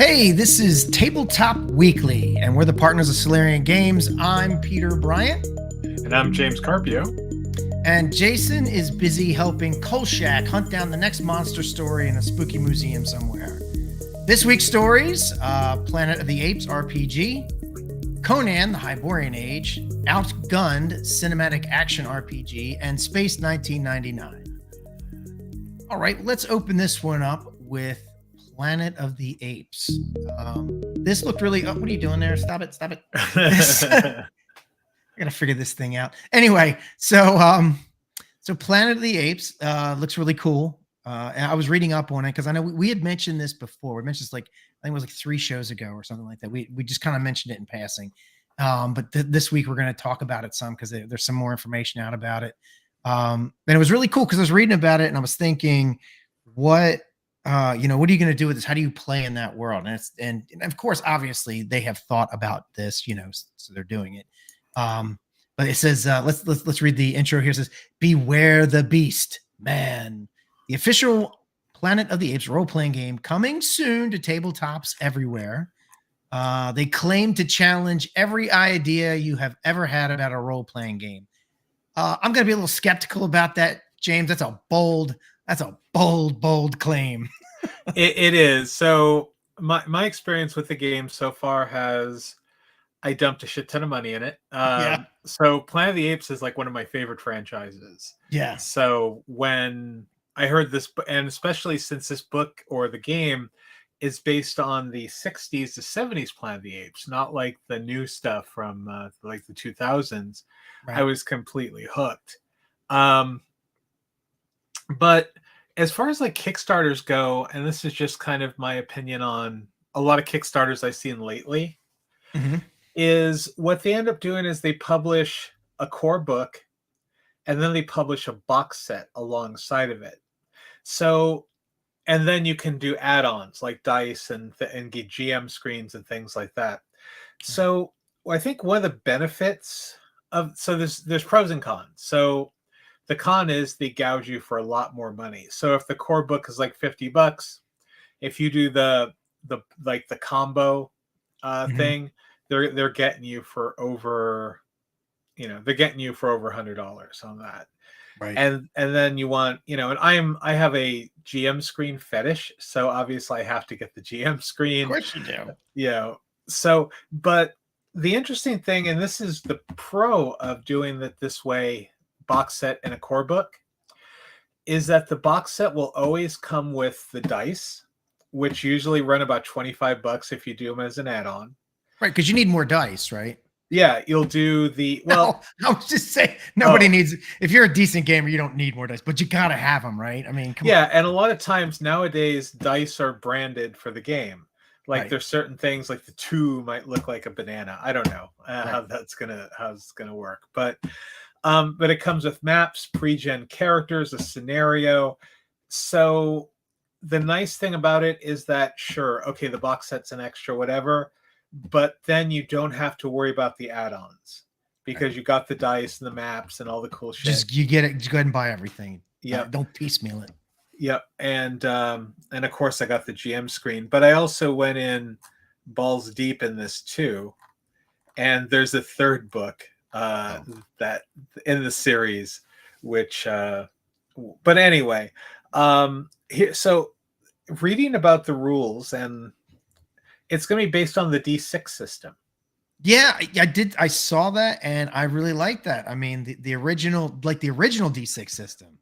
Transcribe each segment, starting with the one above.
Hey, this is Tabletop Weekly, and we're the partners of Solarian Games. I'm Peter Bryant. And I'm James Carpio. And Jason is busy helping Kolchak hunt down the next monster story in a spooky museum somewhere. This week's stories, Planet of the Apes RPG, Conan, the Hyborian Age, Outgunned cinematic action RPG, and Space 1999. All right, let's open this one up with Planet of the Apes. This looked really... Oh, what are you doing there? Stop it. I gotta figure this thing out. Anyway, so Planet of the Apes looks really cool. And I was reading up on it because I know we had mentioned this before. We mentioned this I think it was 3 shows ago or something like that. We just kind of mentioned it in passing. But this week we're going to talk about it some because there's some more information out about it. And it was really cool because I was reading about it and I was thinking, what are you going to do with this? How do you play in that world? And of course, obviously, they have thought about this, so they're doing it. But it says, let's read the intro here. It says, "Beware the Beast, man. The official Planet of the Apes role-playing game coming soon to tabletops everywhere. They claim to challenge every idea you have ever had about a role-playing game." I'm going to be a little skeptical about that, James. That's a bold claim. It is. So my experience with the game so far has, I dumped a shit ton of money in it. Yeah. So Planet of the Apes is like one of my favorite franchises. Yeah. So when I heard this, and especially since this book or the game is based on the 60s to 70s Planet of the Apes, not like the new stuff from like the 2000s, right. I was completely hooked. But as far as like Kickstarters go, and this is just kind of my opinion on a lot of Kickstarters I've seen lately, is what they end up doing is they publish a core book and then they publish a box set alongside of it. So, and then you can do add-ons like dice and get GM screens and things like that. So I think one of the benefits of, so there's pros and cons. So the con is they gouge you for a lot more money. So if the core book is like $50, if you do the combo thing, they're getting you for over, they're getting you for over $100 on that. Right. And then you want, and I have a GM screen fetish, so obviously I have to get the GM screen. Of course you do. Yeah. So, but the interesting thing, and this is the pro of doing it this way, box set and a core book, is that the box set will always come with the dice, which usually run about $25 if you do them as an add-on. Right, because you need more dice, right? Yeah, you'll do the, well... No, I was just saying, nobody needs... If you're a decent gamer, you don't need more dice, but you gotta have them, right? I mean, come on. Yeah, and a lot of times nowadays, dice are branded for the game. Like, there's certain things, like the 2 might look like a banana. I don't know how it's gonna work. But it comes with maps, pre-gen characters, a scenario. So the nice thing about it is that, sure, okay, the box set's an extra, whatever, but then you don't have to worry about the add-ons because you got the dice and the maps and all the cool shit. Just you get it. Just go ahead and buy everything. Yeah, don't piecemeal it. Yep, and of course I got the GM screen, but I also went in balls deep in this too. And there's a third book that in the series, which, but anyway, here. So reading about the rules, and it's going to be based on the D6 system. Yeah, I did. I saw that, and I really like that. I mean, the original D6 system.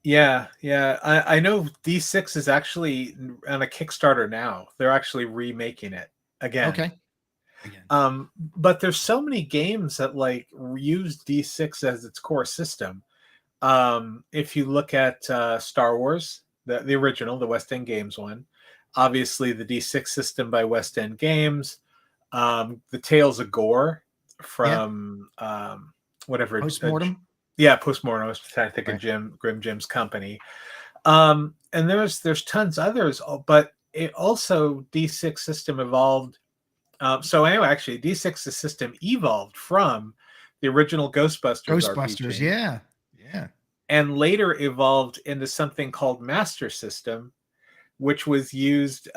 Yeah. I know D6 is actually on a Kickstarter now. They're actually remaking it again. Okay. But there's so many games that like use D6 as its core system. If you look at Star Wars, the original, the West End Games one, obviously the D6 system by West End Games, the Tales of Gore from whatever. Postmortem. Postmortem. I was trying to think of Grim Jim's company. And there's tons others, but it also D6 system evolved. So anyway, actually, D6 system evolved from the original Ghostbusters RPG. Yeah. And later evolved into something called Master System, which was used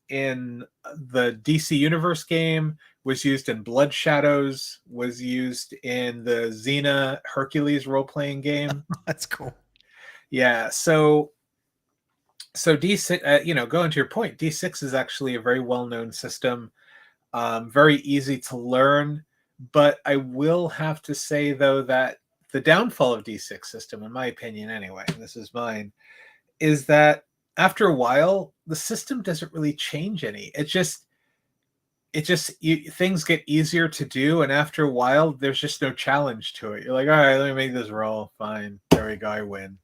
in the DC Universe game, was used in Blood Shadows, was used in the Xena Hercules role-playing game. That's cool. Yeah, so D6, going to your point, D6 is actually a very well-known system, very easy to learn. But I will have to say, though, that the downfall of D6 system, in my opinion anyway, and this is mine, is that after a while, the system doesn't really change any. Things get easier to do, and after a while, there's just no challenge to it. You're like, all right, let me make this roll. Fine, there we go, I win.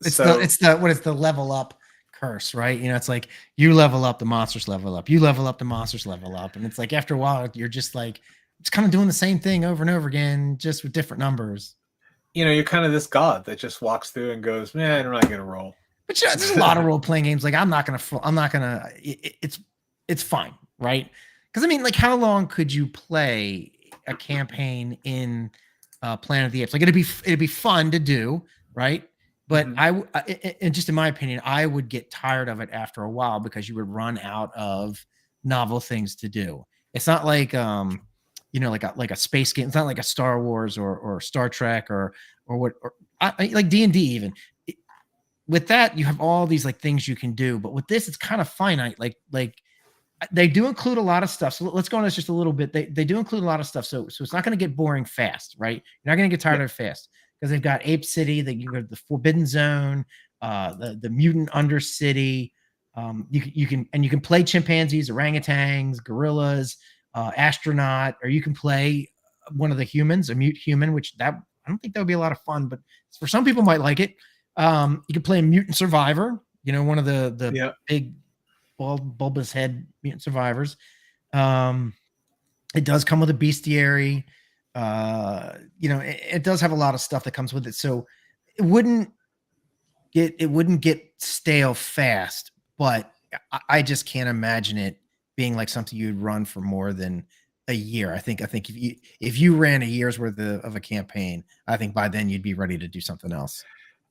It's the level up curse, right? It's like you level up, the monsters level up. You level up, the monsters level up, and it's like after a while, you're just like it's kind of doing the same thing over and over again, just with different numbers. You're kind of this god that just walks through and goes, man, I'm not gonna roll. But there's a lot of role playing games. Like I'm not gonna. It's fine, right? Because I mean, like, how long could you play a campaign in Planet of the Apes? Like it'd be fun to do, right? But and just in my opinion, I would get tired of it after a while because you would run out of novel things to do. It's not like like a space game. It's not like a Star Wars or Star Trek or like D&D even. With that, you have all these like things you can do, but with this, it's kind of finite. Like they do include a lot of stuff. So let's go on this just a little bit. They do include a lot of stuff. So it's not going to get boring fast, right? You're not going to get tired of it fast because they've got Ape City, you go to the Forbidden Zone, the Mutant Undercity. You can play chimpanzees, orangutans, gorillas, astronaut, or you can play one of the humans, a mute human, which I don't think that would be a lot of fun, but for some people might like it. You can play a mutant survivor, one of the big bulbous head mutant survivors. It does come with a bestiary. It does have a lot of stuff that comes with it, so it wouldn't get stale fast. But I just can't imagine it being like something you'd run for more than a year. I think if you ran a year's worth of a campaign, I think by then you'd be ready to do something else.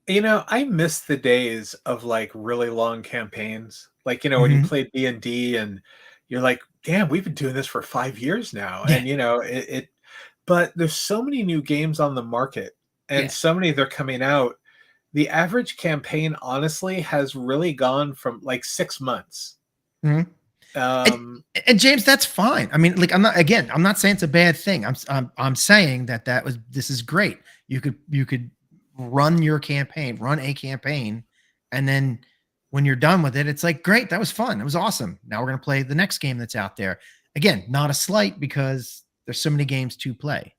I miss the days of like really long campaigns. Like, when you play D&D and you're like, damn, we've been doing this for 5 years now. Yeah. And but there's so many new games on the market and so many they're coming out. The average campaign, honestly, has really gone from like 6 months. And James, that's fine. I mean, like, I'm not saying it's a bad thing. I'm saying this is great. You could run a campaign, and then when you're done with it, it's like, great, that was fun. It was awesome. Now we're going to play the next game that's out there. Again, not a slight because there's so many games to play.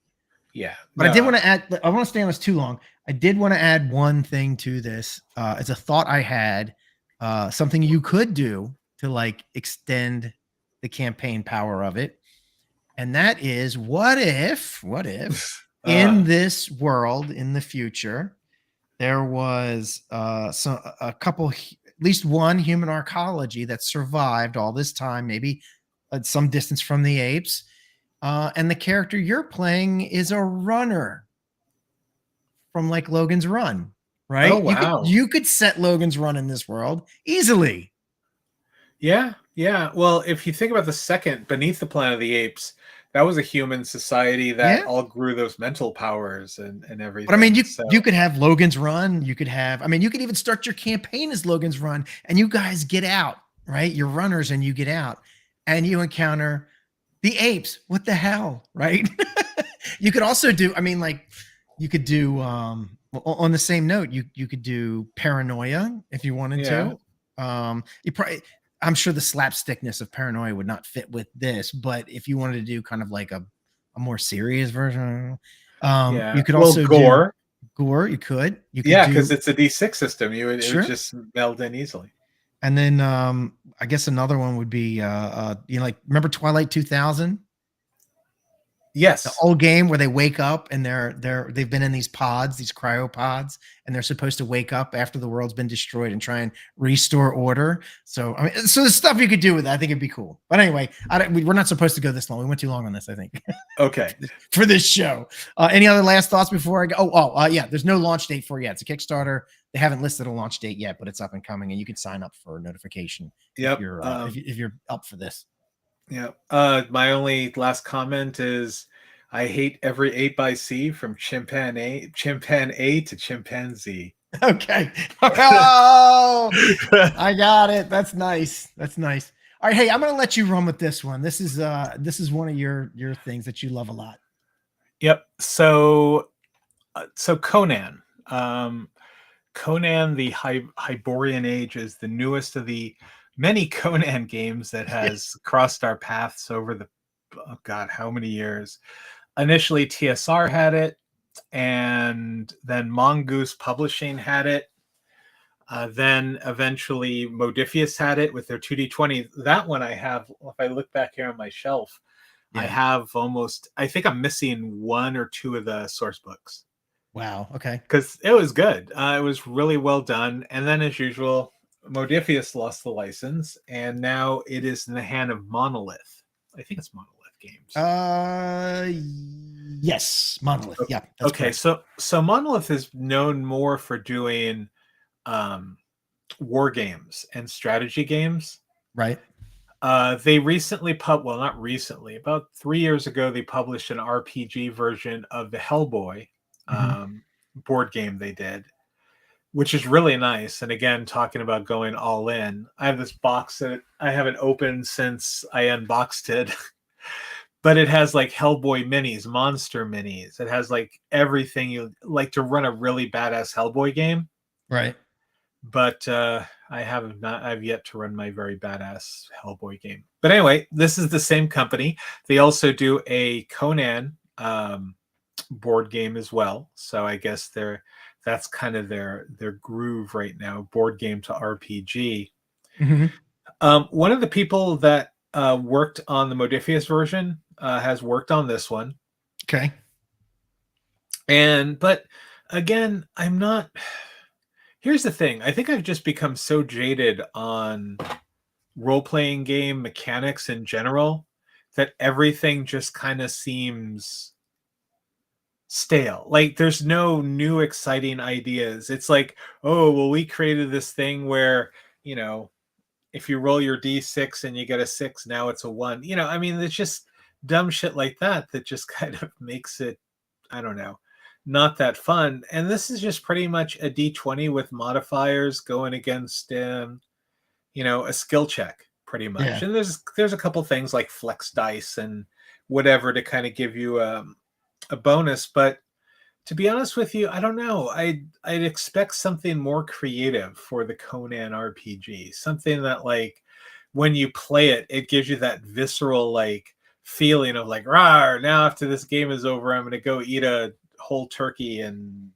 Yeah. But I did want to add, I want to stay on this too long. I did want to add one thing to this. It's a thought I had, something you could do to like extend the campaign power of it. And that is, what if in this world in the future, there was a couple, at least one human archaeology that survived all this time, maybe at some distance from the apes. And the character you're playing is a runner from like Logan's Run, right? Oh, wow. You could set Logan's Run in this world easily. Yeah. Well, if you think about the second Beneath the Planet of the Apes, that was a human society that all grew those mental powers and everything. But I mean, you could have Logan's Run. You could even start your campaign as Logan's Run, and you guys get out, right? You're runners, and you get out, and you encounter the apes. What the hell, right? You could also do. I mean, like, you could do. On the same note, you could do Paranoia if you wanted to. I'm sure the slapstickness of Paranoia would not fit with this, but if you wanted to do kind of like a more serious version, you could also gore. Do gore. You could because it's a D6 system. It would just meld in easily. And then I guess another one would be like, remember Twilight 2000? Yes. The old game where they wake up and they've been in these pods, these cryopods, and they're supposed to wake up after the world's been destroyed and try and restore order. So I mean, so there's stuff you could do with that. I think it'd be cool. But anyway, we're not supposed to go this long. We went too long on this, I think, Okay. for this show. Any other last thoughts before I go? Yeah, there's no launch date for it yet. It's a Kickstarter. They haven't listed a launch date yet, but it's up and coming, and you can sign up for a notification Yep. if you're up for this. Yeah. My only last comment is I hate every 8x from chimpan A to chimpanzee. Okay. Oh, I got it. That's nice. That's nice. All right. Hey, I'm gonna let you run with this one. This is one of your things that you love a lot. Yep. So Conan. Conan the Hyborian Age is the newest of the many Conan games that has crossed our paths over the how many years. Initially TSR had it, and then Mongoose Publishing had it. Then eventually Modiphius had it with their 2D20. That one I have, if I look back here on my shelf, I have I think I'm missing one or two of the source books. Wow. Okay. Because it was good. It was really well done. And then, as usual, Modiphius lost the license, and now it is in the hand of Monolith. I think it's Monolith Games. Yes, Monolith. Okay. Yeah. Okay. Correct. So Monolith is known more for doing war games and strategy games. Right. They recently not recently, about 3 years ago, they published an RPG version of the Hellboy board game they did, which is really nice. And again, talking about going all in, I have this box that I haven't opened since I unboxed it, but it has like Hellboy minis, monster minis. It has like everything you like to run a really badass Hellboy game. Right. But I've yet to run my very badass Hellboy game. But anyway, this is the same company. They also do a Conan board game as well. So I guess that's kind of their groove right now, board game to RPG. One of the people that worked on the Modiphius version has worked on this one. Okay. But again, I'm not. Here's the thing. I think I've just become so jaded on role-playing game mechanics in general that everything just kind of seems stale. Like there's no new exciting ideas. It's like, oh, well, we created this thing where, if you roll your D6 and you get a 6, now it's a 1. I mean, it's just dumb shit like that just kind of makes it, I don't know, not that fun. And this is just pretty much a D20 with modifiers going against a skill check pretty much. Yeah. And there's a couple things like flex dice and whatever to kind of give you a bonus. But to be honest with you, I don't know. I'd expect something more creative for the Conan RPG. Something that, like, when you play it, it gives you that visceral like feeling of like, rah, now after this game is over, I'm going to go eat a whole turkey and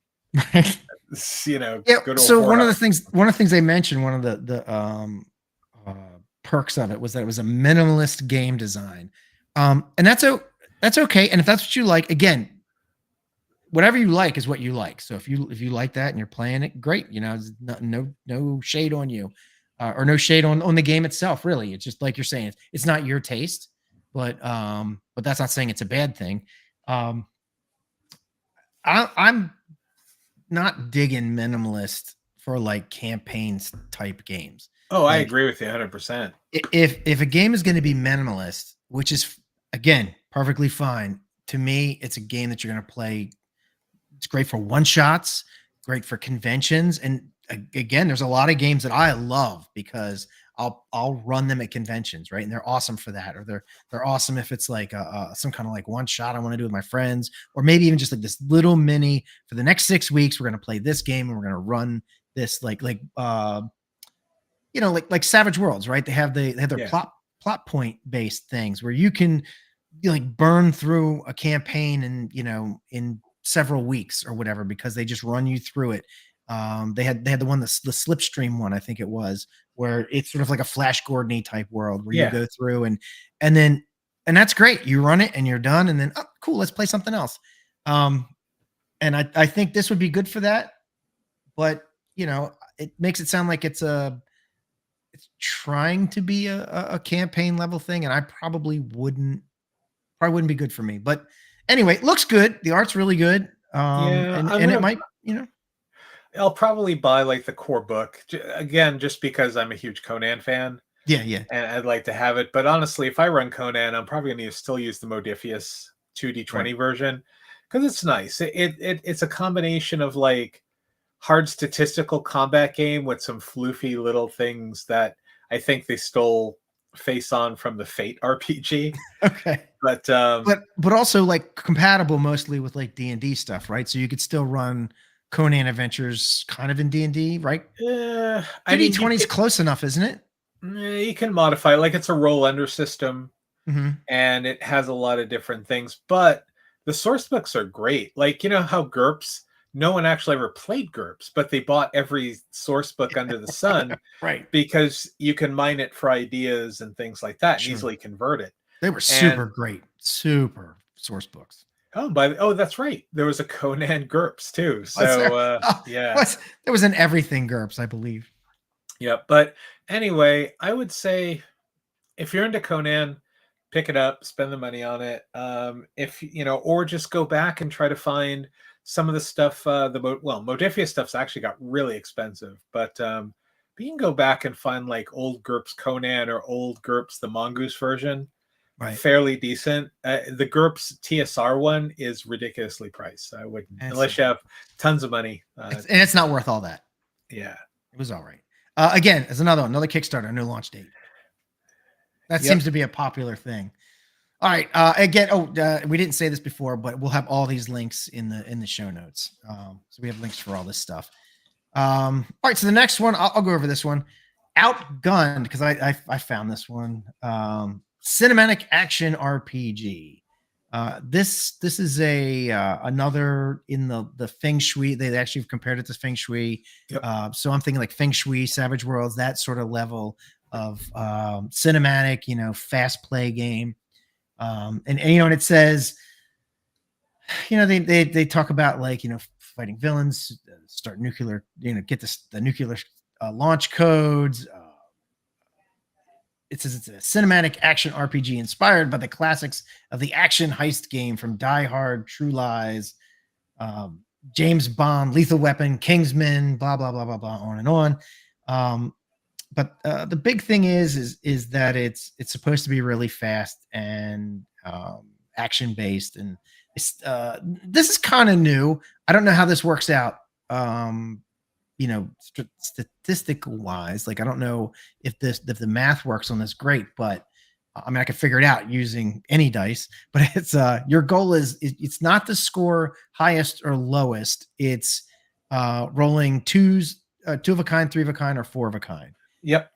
yeah. Go to so one of the things they mentioned, one of the perks of it was that it was a minimalist game design, and that's okay. And if that's what you like, again, whatever you like is what you like. So if you like that and you're playing it, great. No shade on you, or no shade on the game itself. Really, it's just like you're saying, it's not your taste, but that's not saying it's a bad thing. I'm not digging minimalist for like campaigns type games. Oh, I agree with you 100%. If a game is going to be minimalist, which is again perfectly fine to me, it's a game that you're going to play. It's great for one shots, great for conventions, and again, there's a lot of games that I love because I'll run them at conventions, right? And they're awesome for that, or they're awesome if it's like some kind of like one shot I want to do with my friends, or maybe even just like this little mini for the next 6 weeks. We're gonna play this game and we're gonna run this like Savage Worlds, right? They have their plot point based things where you can like burn through a campaign in several weeks or whatever because they just run you through it. They had the Slipstream one, I think it was, where it's sort of like a Flash Gordon-y type world where you go through and then and that's great. You run it and you're done, and then oh, cool, let's play something else. Um, and I think this would be good for that. But it makes it sound like it's trying to be a campaign level thing, and I probably wouldn't be good for me. But anyway, it looks good. The art's really good. Yeah, And it might, I'll probably buy like the core book again, just because I'm a huge Conan fan yeah, yeah, and I'd like to have it. But honestly, if I run Conan, I'm probably going to still use the Modifius right. 2D20 version because it's nice. It's a combination of like hard statistical combat game with some floofy little things that I think they stole face on from the Fate RPG. Okay. But But also like compatible mostly with like D&D stuff, right? So you could still run Conan Adventures kind of in D&D, right? I mean, 2D20 is close enough, isn't it? you can modify like it's a roll under system Mm-hmm. and it has a lot of different things, but the source books are great. Like, you know how GURPS, no one actually ever played GURPS, but they bought every source book under the sun Right. because you can mine it for ideas and things like that and Sure. easily convert it. They were super And great. Super source books. that's right. There was a Conan GURPS too. Was there? So Oh, yeah. there was an everything GURPS, I believe. Yeah. But anyway, I would say if you're into Conan, pick it up, spend the money on it. If or just go back and try to find some of the stuff. Modifia stuff's actually got really expensive, but you can go back and find like old GURPS Conan or old GURPS the Mongoose version, Right. fairly decent. The GURPS TSR one is ridiculously priced. I wouldn't, unless you have tons of money. And it's not worth all that. Yeah, it was all right. Again, as another Kickstarter, no launch date. That seems to be a popular thing. All right. Again, we didn't say this before, but we'll have all these links in the show notes. So we have links for all this stuff. All right. So the next one, I'll go over this one. Outgunned, because I found this one. Cinematic action RPG. This is another in the Feng Shui. They actually have compared it to Feng Shui. Yep. So I'm thinking like Feng Shui, Savage Worlds, that sort of level of cinematic, fast play game. And it says, they talk about like, fighting villains, start nuclear, get the nuclear launch codes. It says it's a cinematic action RPG inspired by the classics of the action heist game from Die Hard, True Lies, James Bond, Lethal Weapon, Kingsman, blah blah blah blah blah, on and on. But the big thing is that it's supposed to be really fast and action based, and this is kind of new. I don't know how this works out. Statistical wise, like I don't know if the math works on this great, but I mean I could figure it out using any dice. But it's your goal is it's not to score highest or lowest. It's rolling twos, two of a kind, three of a kind, or four of a kind. Yep.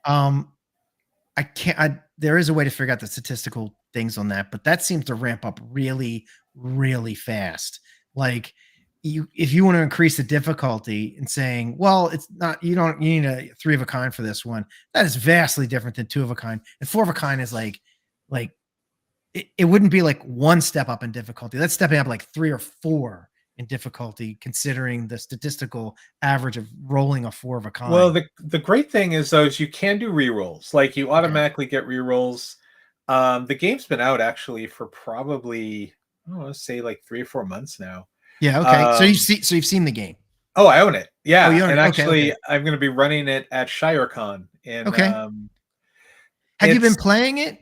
There is a way to figure out the statistical things on that, but that seems to ramp up really, really fast. Like if you want to increase the difficulty and saying, well, it's not, you need a three of a kind for this one. That is vastly different than two of a kind. And four of a kind is like it wouldn't be like one step up in difficulty. That's stepping up like three or four in difficulty, considering the statistical average of rolling a four of a kind. Well, the great thing is though, is you can do rerolls. Like you automatically get rerolls. The game's been out actually for probably, I want to say like 3 or 4 months now. Yeah. Okay. So you've seen the game. Oh, I own it. Yeah. Oh, you own and it. actually, Okay. I'm going to be running it at ShireCon. Have you been playing it?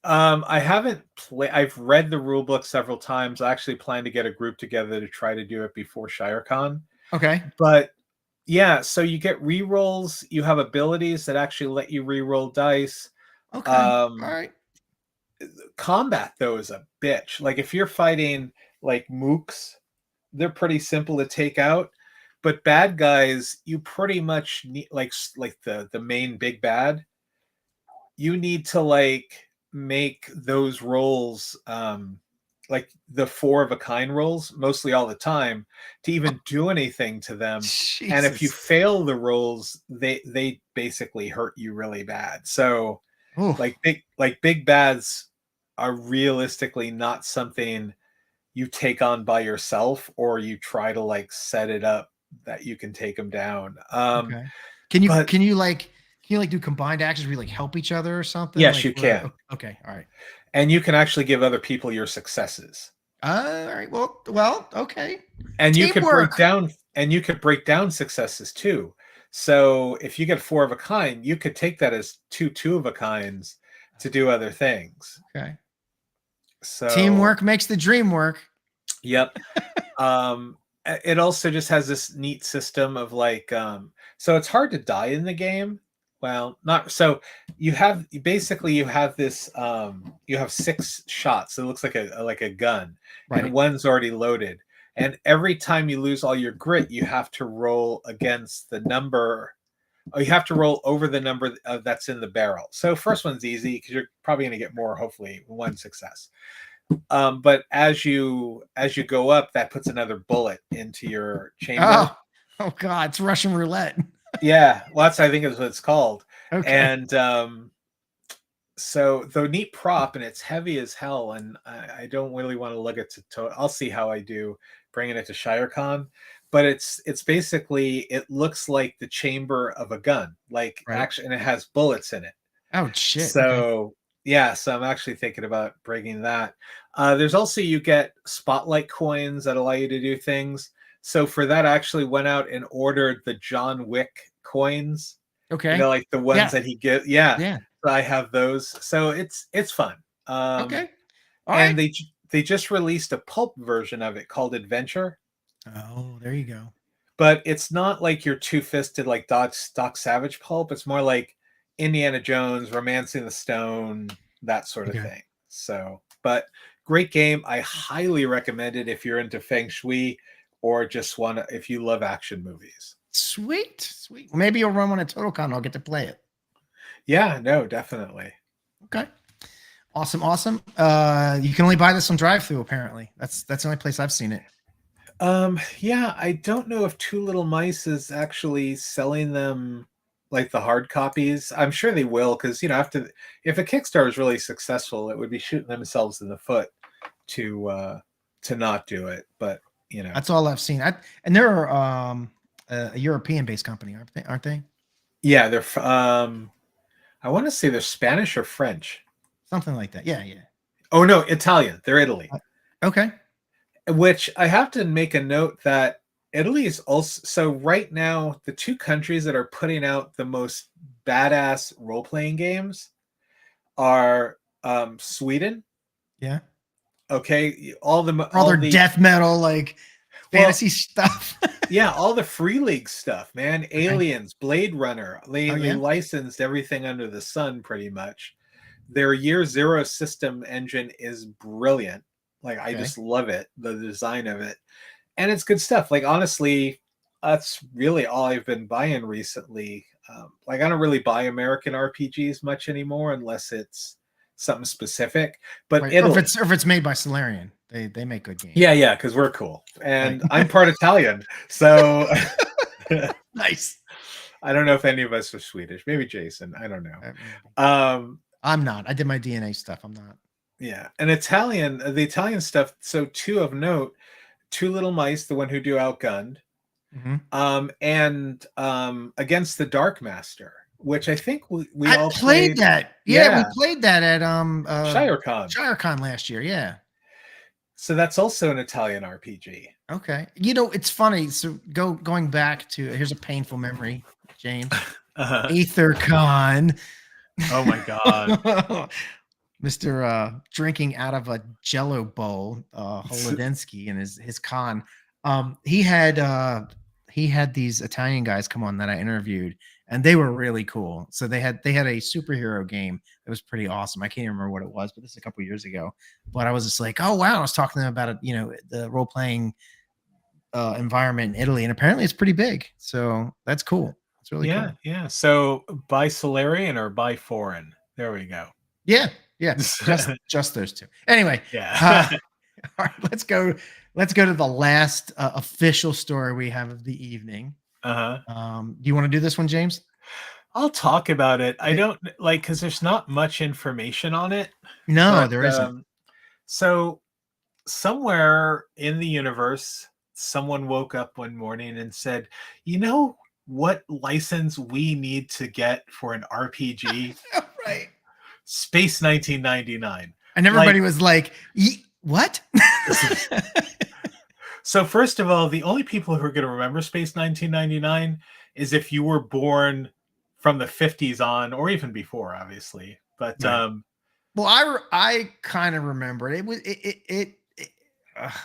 I haven't played. I've read the rule book several times. I actually plan to get a group together to try to do it before ShireCon. Okay. But yeah, so you get rerolls. You have abilities that actually let you reroll dice. Okay. All right. Combat though is a bitch. Like if you're fighting like mooks, they're pretty simple to take out. But bad guys, you pretty much need like the main big bad. You need to like make those rolls like the four of a kind rolls mostly all the time to even do anything to them. Jesus. And if you fail the rolls, they basically hurt you really bad. So like big bads are realistically not something you take on by yourself, or you try to like set it up that you can take them down. Okay. Can you But can you like can you like do combined actions where you like help each other or something? yes, Like you where can. okay, all right. And you can actually give other people your successes. All right. Well, okay. And you could break Teamwork. down successes too. So if you get 4 of a kind, you could take that as two of a kinds to do other things. Okay. So Teamwork makes the dream work. yep. It also just has this neat system of like so it's hard to die in the game. Well, not so. You have this you have 6 shots. It looks like a gun, Right. and one's already loaded. And every time you lose all your grit, you have to roll against the number, or you have to roll over the number that's in the barrel. So first one's easy because you're probably going to get more, hopefully 1 success. But as you go up, that puts another bullet into your chamber. Oh God, it's Russian roulette. Yeah, well, that's, I think, is what it's called. Okay. And so the neat prop, and it's heavy as hell, and I don't really want to lug it to I'll see how I do bringing it to ShireCon, but it's basically, it looks like the chamber of a gun, like Right. actually, and it has bullets in it. Oh shit. So Okay. yeah, so I'm actually thinking about bringing that. There's also, you get spotlight coins that allow you to do things. So for that, I actually went out and ordered the John Wick coins. Okay. You know, like the ones that he gives. Yeah, Yeah. so I have those. So it's fun. Okay. All And right. they just released a pulp version of it called Adventure. Oh, there you go. But it's not like your two-fisted like Doc Savage pulp. It's more like Indiana Jones, Romancing the Stone, that sort of thing. So, but great game. I highly recommend it if you're into Feng Shui, or just if you love action movies. Sweet. Well, maybe you'll run one at TotalCon. I'll get to play it. Yeah, no, definitely. Okay. Awesome. You can only buy this on drive-through, apparently. That's the only place I've seen it. Yeah, I don't know if Two Little Mice is actually selling them like the hard copies. I'm sure they will, because if a Kickstarter is really successful, it would be shooting themselves in the foot to not do it. But that's all I've seen. And they're a European-based company, aren't they? Yeah, they're I want to say they're Spanish or French. Something like that. Yeah. Oh no, Italian. They're Italy. Okay. Which I have to make a note that Italy is also, so right now, the 2 countries that are putting out the most badass role-playing games are Sweden. Yeah. Okay. All their death metal, like fantasy stuff. Yeah, all the Free League stuff, man. Okay. Aliens, Blade Runner. They licensed everything under the sun, pretty much. Their Year Zero system engine is brilliant. Like, I just love it, the design of it. And it's good stuff. Like, honestly, that's really all I've been buying recently. Like, I don't really buy American RPGs much anymore unless it's something specific. But Italy, or if it's made by Solarian, they make good games. Yeah, because we're cool. And I'm part Italian. So nice. I don't know if any of us are Swedish. Maybe Jason. I don't know. I'm not. I did my DNA stuff. I'm not. Yeah. And the Italian stuff. So 2 of note, Two Little Mice, the one who do Outgunned, and Against the Dark Master, which I think we all played that. Yeah, we played that at ShireCon last year. Yeah. So that's also an Italian RPG. Okay. It's funny. So going back to, here's a painful memory, James. AetherCon. Oh my God. Mr. Drinking out of a Jello bowl, Holodensky and his con. He had these Italian guys come on that I interviewed, and they were really cool. So they had a superhero game that was pretty awesome. I can't even remember what it was, but this is a couple years ago. But I was just like, oh wow, I was talking to them about it, the role playing environment in Italy, and apparently it's pretty big. So that's cool. It's really cool. Yeah. So by Solarian or by foreign? There we go. Yeah. Just those 2. Anyway, yeah. All right, let's go to the last official story we have of the evening. Do you want to do this one, James? I'll talk about it. I don't like because there's not much information on it, No, but there isn't. so somewhere in the universe, someone woke up one morning and said, "You know what license we need to get for an RPG? Right. Space 1999." And Like, everybody was like, what? so first of all, the only people who are going to remember Space 1999 is if you were born from the 50s on, or even before, obviously. But Right. Well, I kind of remember it. It was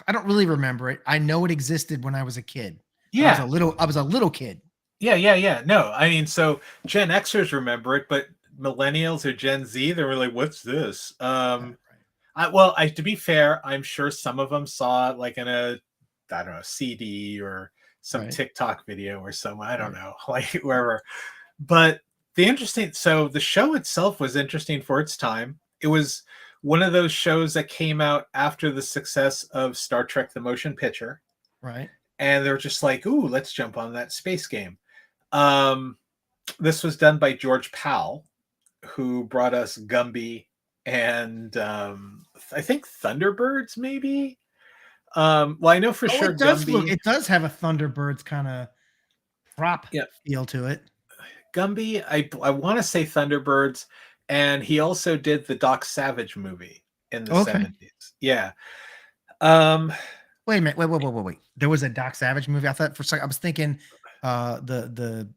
I don't really remember it. I know it existed when I was a kid, but yeah, I was a little kid. yeah. No, I mean, so Gen Xers remember it, but millennials or Gen Z, they were like, "What's this?" Right. To be fair, I'm sure some of them saw it like in a, I don't know, CD or some Right. TikTok video or some, I don't Right. know, like wherever. But so the show itself was interesting for its time. It was one of those shows that came out after the success of Star Trek: The Motion Picture, Right. and they're just like, "Ooh, let's jump on that space game." Um, this was done by George Powell, who brought us Gumby and I think Thunderbirds, maybe. Well, I know for Oh, sure Gumby. it does have a Thunderbirds kind of prop Yeah, feel to it. Gumby. I want to say Thunderbirds, and he also did the Doc Savage movie in the Okay. 70s. Yeah. Um, Wait a minute. Wait. There was a Doc Savage movie. I thought for a second I was thinking uh the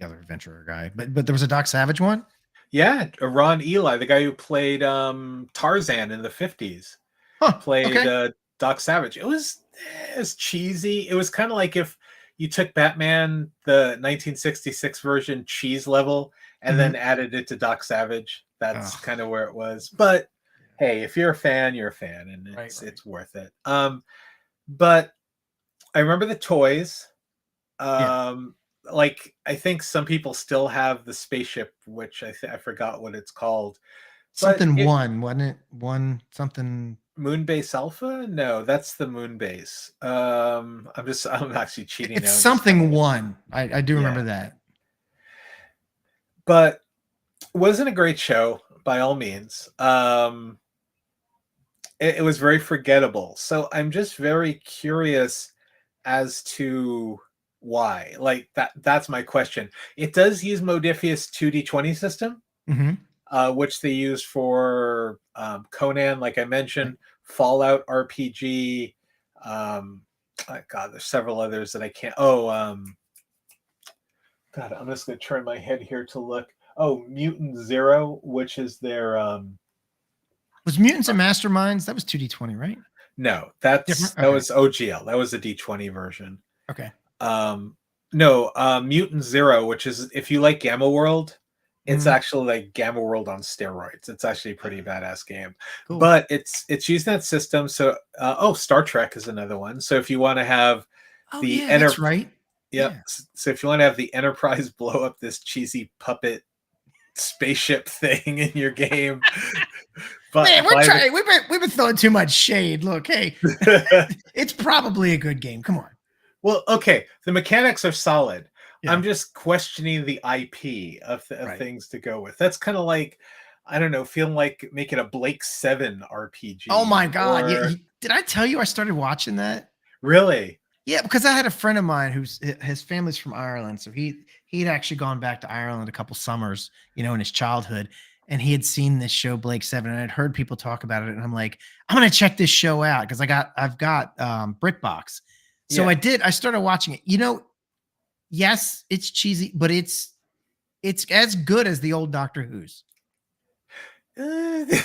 other adventurer guy, but there was a Doc Savage one. yeah, Ron Eli, the guy who played Tarzan in the 50s, Huh. played Okay. Doc Savage. It was cheesy. It was kind of like if you took Batman, the 1966 version cheese level, and then Hmm. added it to Doc Savage. That's Oh, kind of where it was. But hey, if you're a fan, you're a fan, and right. Right. it's worth it. But I remember the toys. Yeah. Um, like I think some people still have the spaceship, which I forgot what it's called, but Something it one, wasn't it? One something. Moonbase Alpha? No, that's the Moonbase. I'm actually cheating It's now and just telling something you. one. I do Yeah. remember that. But it wasn't a great show by all means. It was very forgettable. So I'm just very curious as to why. Like that's my question. It does use Modifius 2D20 system, Hmm. which they use for Conan, like I Right. mentioned, Fallout RPG. Um, God, there's several others that I can't. God, I'm just going to turn my head here to look. Oh, Mutant Zero, which is their. Was Mutants and Masterminds? That was 2D20, right? No, Different. that Okay. was OGL. That was the D20 version. Okay. Um, no, Mutant Zero, which is if you like Gamma World, it's Hmm. actually like Gamma World on steroids. It's actually a pretty badass game, Cool. but it's using that system. So, Star Trek is another one. So if you want to have Oh the yeah, that's right. yep. Yeah. So if you want to have the Enterprise blow up this cheesy puppet spaceship thing in your game, Man, but we're by trying. We've been throwing too much shade. Look, hey, the it's probably a good game. Come on. well, okay, the mechanics are solid. I'm Yeah. just questioning the IP of Right. things to go with. That's kind of like, I don't know, feeling like making a Blake 7 Oh my RPG God. Yeah. or Did I tell you I started watching that? really? Yeah, because I had a friend of mine who's his family's from Ireland, so he'd actually gone back to Ireland a couple summers, in his childhood, and he had seen this show Blake Seven, and I'd heard people talk about it, and I'm like, I'm gonna check this show out because I've got BritBox, so I Yeah. did. I started watching it. Yes, it's cheesy, but it's as good as the old Doctor Who's. I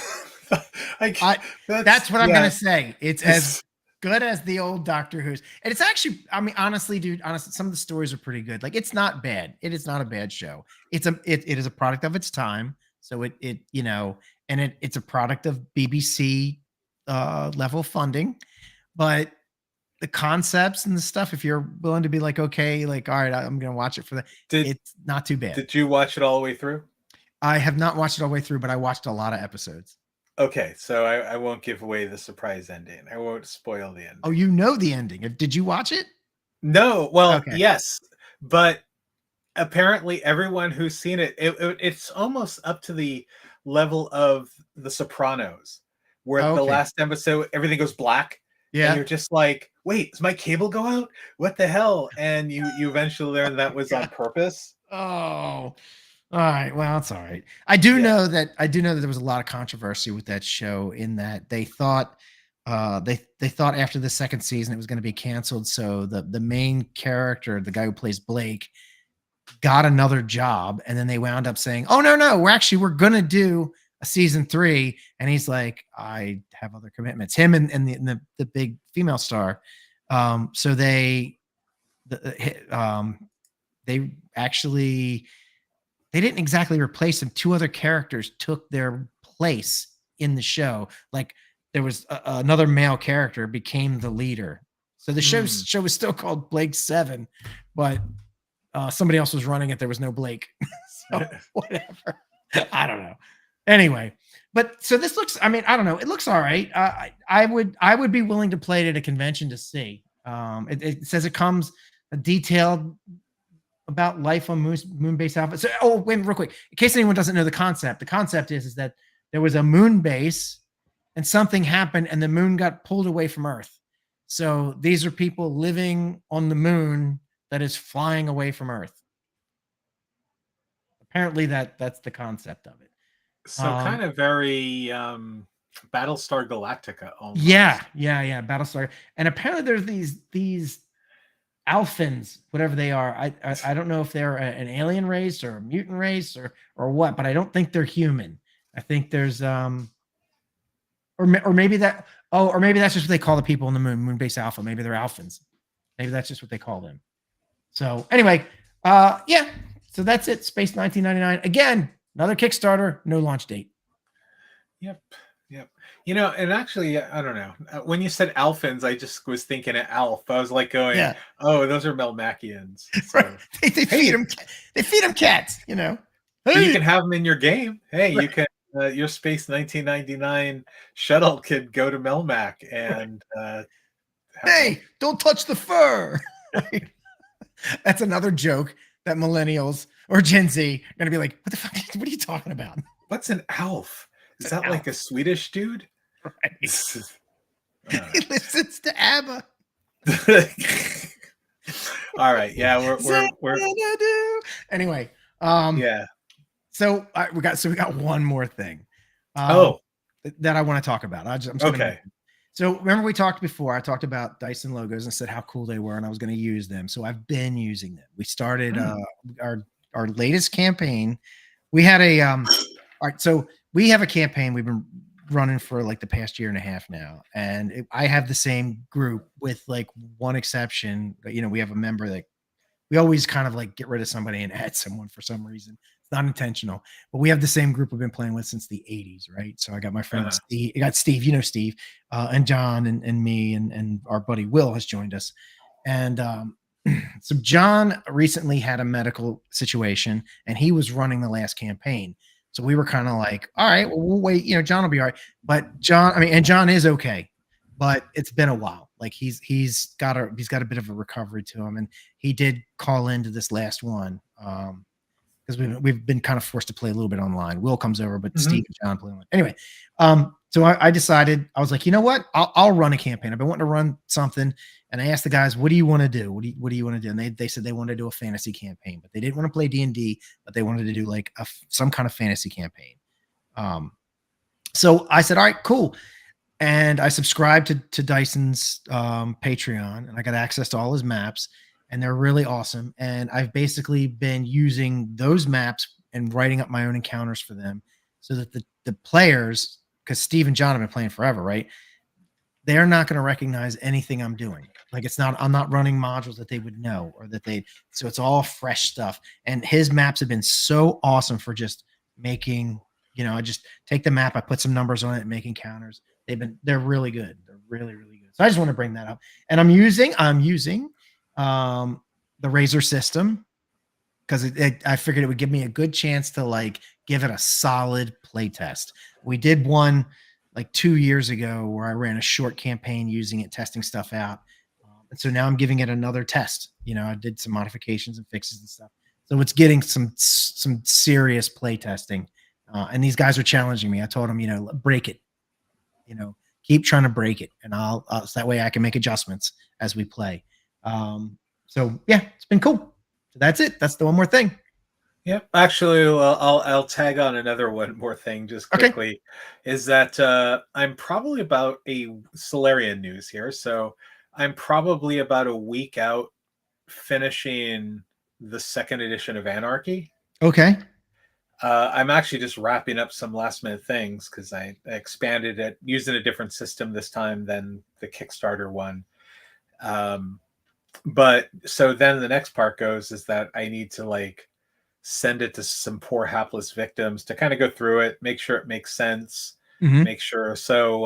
I that's That's what I'm gonna yeah. say. It's as good as the old Doctor Who's. And it's actually, I mean, honestly, dude, honestly, some of the stories are pretty good. Like it's not bad. It is not a bad show. It is a product of its time. So and it's a product of BBC level funding. But the concepts and the stuff, if you're willing to be like, okay, like, all right, I'm gonna watch it for that, Did it's not too bad. did you watch it all the way through? I have not watched it all the way through, but I watched a lot of episodes. Okay, so I won't give away the surprise ending. I won't spoil the Oh, ending. you know the ending. Did you watch it? No, well, Okay. yes, but apparently everyone who's seen it's almost up to the level of The Sopranos, where Oh, the okay. last episode everything goes black, and Yeah. you're just like, wait, does my cable go out? What the hell? And you eventually learn that was on God. purpose. Oh. All right. Well, it's all right. Yeah. I do know that there was a lot of controversy with that show in that they thought they thought after the second season it was going to be canceled. So the main character, the guy who plays Blake, got another job, and then they wound up saying, "Oh no, we're gonna do a season 3." And he's like, "I have other commitments." Him and the big female star. So the, they actually they didn't exactly replace him. Two other characters took their place in the show. Like there was another male character became the leader. So the Mm. show was still called Blake 7, but somebody else was running it. There was no Blake. So whatever. I don't know. Anyway, but so this looks. I mean, I don't know. It looks all right. I would be willing to play it at a convention to see. It says it comes detailed about life on moon base alpha. So, oh, wait, real quick, in case anyone doesn't know the concept is that there was a moon base and something happened and the moon got pulled away from Earth. So these are people living on the moon that is flying away from Earth. Apparently that's the concept of it. So kind of very Battlestar Galactica almost. Yeah. Battlestar. And apparently there's these Alphans, whatever they are. I don't know if they're an alien race or a mutant race or what, but I don't think they're human. I think there's or maybe that's just what they call the people on the moon base alpha. Maybe they're Alphans. Maybe that's just what they call them. So anyway, yeah. So that's it. Space 1999. Again, another Kickstarter, no launch date. Yep. And actually, I don't know. When you said Alphans, I just was thinking of Alf. I was like going, Yeah. "Oh, those are Melmacians." So. Right. They feed them. They feed them cats. You know. Hey. You can have them in your game. Hey, right. You can. Your Space 1999 shuttle could go to Melmac and. Hey, don't touch the fur. That's another joke that millennials or Gen Z are gonna be like, "What the fuck? What are you talking about? What's an Alf? Is that like a Swedish dude?" Right. He listens to ABBA. All right. Yeah, we're anyway. Yeah. So we got one more thing. That I want to talk about. I'm just okay. So remember we talked before. I talked about Dyson logos and said how cool they were, and I was going to use them. So I've been using them. We started our latest campaign. We had a all right. So we have a campaign we've been running for like the past year and a half now, and I have the same group with like one exception. You know, we have a member that we always kind of like get rid of somebody and add someone for some reason. It's not intentional, but we have the same group we've been playing with since the 80s, right? So I got my friend Steve, I got Steve, you know Steve, and John and me and our buddy Will has joined us. And so John recently had a medical situation and he was running the last campaign. So we were kind of like, all right, well, we'll wait. You know, John will be all right. But John is okay, but it's been a while. Like he's got a bit of a recovery to him, and he did call into this last one because we've been kind of forced to play a little bit online. Will comes over, but Steve and John play online. Anyway, so I decided, I was like, you know what, I'll run a campaign. I've been wanting to run something, and I asked the guys, what do you want to do? What do you want to do? And they said they wanted to do a fantasy campaign, but they didn't want to play D&D, but they wanted to do like some kind of fantasy campaign. So I said, all right, cool. And I subscribed to Dyson's Patreon, and I got access to all his maps, and they're really awesome. And I've basically been using those maps and writing up my own encounters for them so that the players, because Steve and John have been playing forever, right? They're not going to recognize anything I'm doing. Like I'm not running modules that they would know so it's all fresh stuff. And his maps have been so awesome for just making, I just take the map, I put some numbers on it and make encounters. They're really good. They're really, really good. So I just want to bring that up. And I'm using the Razor system because I figured it would give me a good chance to like give it a solid play test. We did one like 2 years ago where I ran a short campaign using it, testing stuff out. And so now I'm giving it another test. I did some modifications and fixes and stuff. So it's getting some serious play testing. And these guys are challenging me. I told them, break it, keep trying to break it. And so that way I can make adjustments as we play. So yeah, it's been cool. So that's it. That's the one more thing. Yep. Actually, I'll tag on another one more thing just quickly. Okay. Is that I'm probably about a Solarian news here. So I'm probably about a week out finishing the 2nd edition of Anarchy. Okay. I'm actually just wrapping up some last minute things because I expanded it using a different system this time than the Kickstarter one. But so then the next part goes is that I need to send it to some poor hapless victims to kind of go through it, make sure it makes sense, make sure. So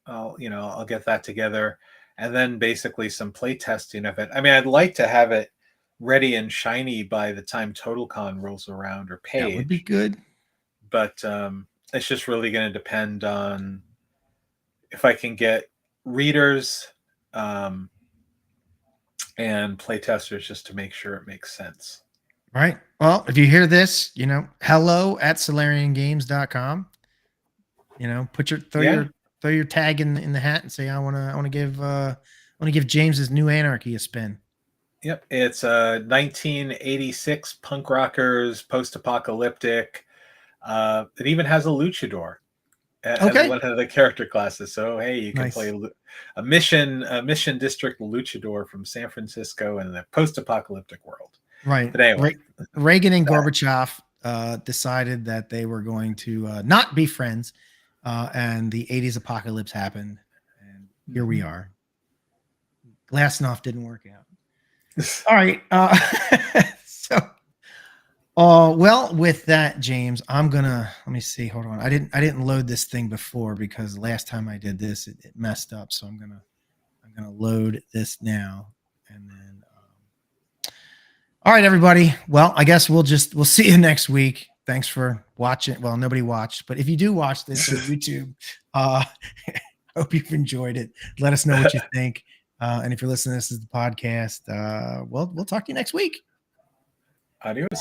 I'll get that together, and then basically some play testing of it. I mean, I'd like to have it ready and shiny by the time TotalCon rolls around or Page. That would be good. But it's just really going to depend on if I can get readers and play testers just to make sure it makes sense. Right. Well, if you hear this, hello@solariangames.com. Throw your tag in the hat and say I want to give James's New Anarchy a spin. Yep, it's 1986 punk rockers, post-apocalyptic. It even has a luchador as one of the character classes. So hey, you can play a mission district luchador from San Francisco in the post-apocalyptic world. Right. But anyway, Reagan and Gorbachev decided that they were going to not be friends, and the 80s apocalypse happened, and here we are. Glasnost didn't work out. All right. Well, with that, James, let me see. Hold on. I didn't load this thing before because last time I did this, it messed up. So I'm gonna load this now, and then. All right, everybody. Well, I guess we'll see you next week. Thanks for watching. Well, nobody watched, but if you do watch this on YouTube, hope you've enjoyed it. Let us know what you think. And if you're listening to this as the podcast, we'll talk to you next week. Adios.